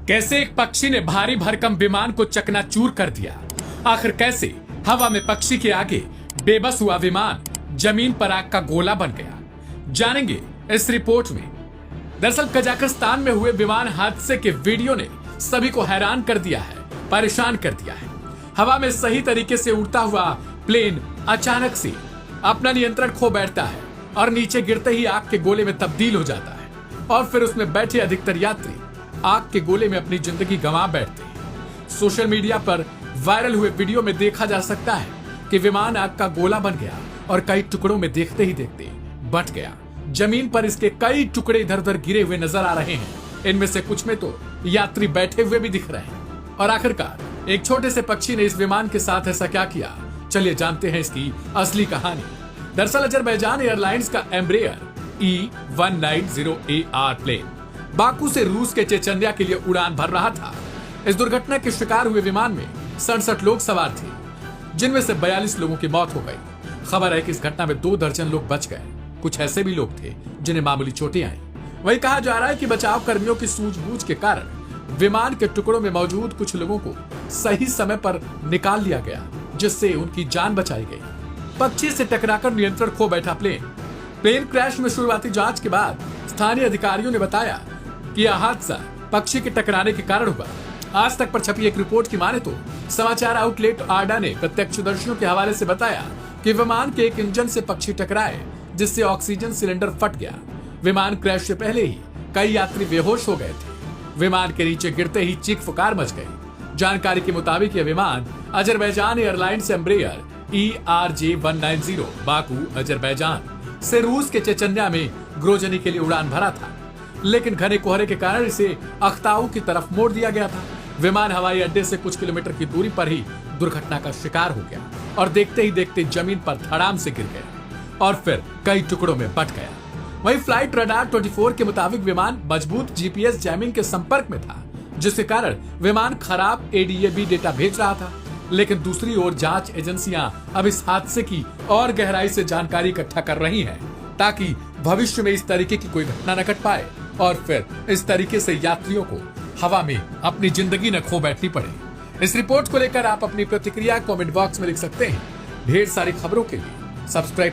कैसे एक पक्षी ने भारी भरकम विमान को चकनाचूर कर दिया। आखिर कैसे हवा में पक्षी के आगे बेबस हुआ विमान जमीन पर आग का गोला बन गया, जानेंगे इस रिपोर्ट में। दरअसल कजाकिस्तान में हुए विमान हादसे के वीडियो ने सभी को हैरान कर दिया है, परेशान कर दिया है। हवा में सही तरीके से उड़ता हुआ प्लेन अचानक से अपना नियंत्रण खो बैठता है और नीचे गिरते ही आग के गोले में तब्दील हो जाता है और फिर उसमें बैठे अधिकतर यात्री आग के गोले में अपनी जिंदगी गंवा बैठते हैं। सोशल मीडिया पर वायरल हुए वीडियो में देखा जा सकता है कि विमान आग का गोला बन गया और कई टुकड़ों में देखते ही देखते बट गया। जमीन पर इसके कई टुकड़े इधर उधर गिरे हुए नजर आ रहे हैं। इनमें से कुछ में तो यात्री बैठे हुए भी दिख रहे हैं। और आखिरकार एक छोटे से पक्षी ने इस विमान के साथ ऐसा क्या किया, चलिए जानते हैं इसकी असली कहानी। दरअसल अजरबैजान एयरलाइंस का एम्ब्रेयर E190AR प्लेन बाकू से रूस के चेचन्या के लिए उड़ान भर रहा था। इस दुर्घटना के शिकार हुए विमान में 67 लोग सवार थे, जिनमें से 42 लोगों की मौत हो गई। खबर है कि इस घटना में 2 दर्जन लोग बच गए। कुछ ऐसे भी लोग थे जिन्हें मामूली चोटें आई। वही कहा जा रहा है कि बचाव कर्मियों की सूझबूझ के कारण विमान के टुकड़ों में मौजूद कुछ लोगों को सही समय पर निकाल लिया गया, जिससे उनकी जान बचाई गई। पक्षी से टकराकर नियंत्रण खो बैठा प्लेन क्रैश में शुरुआती जांच के बाद स्थानीय अधिकारियों ने बताया कि यह हादसा पक्षी के टकराने के कारण हुआ। आज तक पर छपी एक रिपोर्ट की माने तो समाचार आउटलेट आडा ने प्रत्यक्षदर्शियों के हवाले से बताया कि विमान के एक इंजन से पक्षी टकराए, जिससे ऑक्सीजन सिलेंडर फट गया। विमान क्रैश से पहले ही कई यात्री बेहोश हो गए थे। विमान के नीचे गिरते ही चीख पुकार मच गई। जानकारी के मुताबिक यह विमान Azerbaijan airlines Embraer ERJ190 Baku Azerbaijan से रूस के चेचन्या में ग्रोजनी के लिए उड़ान भरा था, लेकिन घने कोहरे के कारण इसे अख्ताऊ की तरफ मोड़ दिया गया था। विमान हवाई अड्डे से कुछ किलोमीटर की दूरी पर ही दुर्घटना का शिकार हो गया और देखते ही देखते जमीन पर धड़ाम से गिर गया और फिर कई टुकड़ों में बट गया। वहीं फ्लाइट रडार 24 के मुताबिक विमान मजबूत GPS जैमिंग के संपर्क में था, जिसके कारण विमान खराब ADAB डेटा भेज रहा था। लेकिन दूसरी ओर जांच एजेंसियां अब इस हादसे की और गहराई से जानकारी इकट्ठा कर रही हैं, ताकि भविष्य में इस तरीके की कोई घटना न घट पाए और फिर इस तरीके से यात्रियों को हवा में अपनी जिंदगी न खो बैठनी पड़े। इस रिपोर्ट को लेकर आप अपनी प्रतिक्रिया कमेंट बॉक्स में लिख सकते हैं। ढेर सारी खबरों के लिए सब्सक्राइब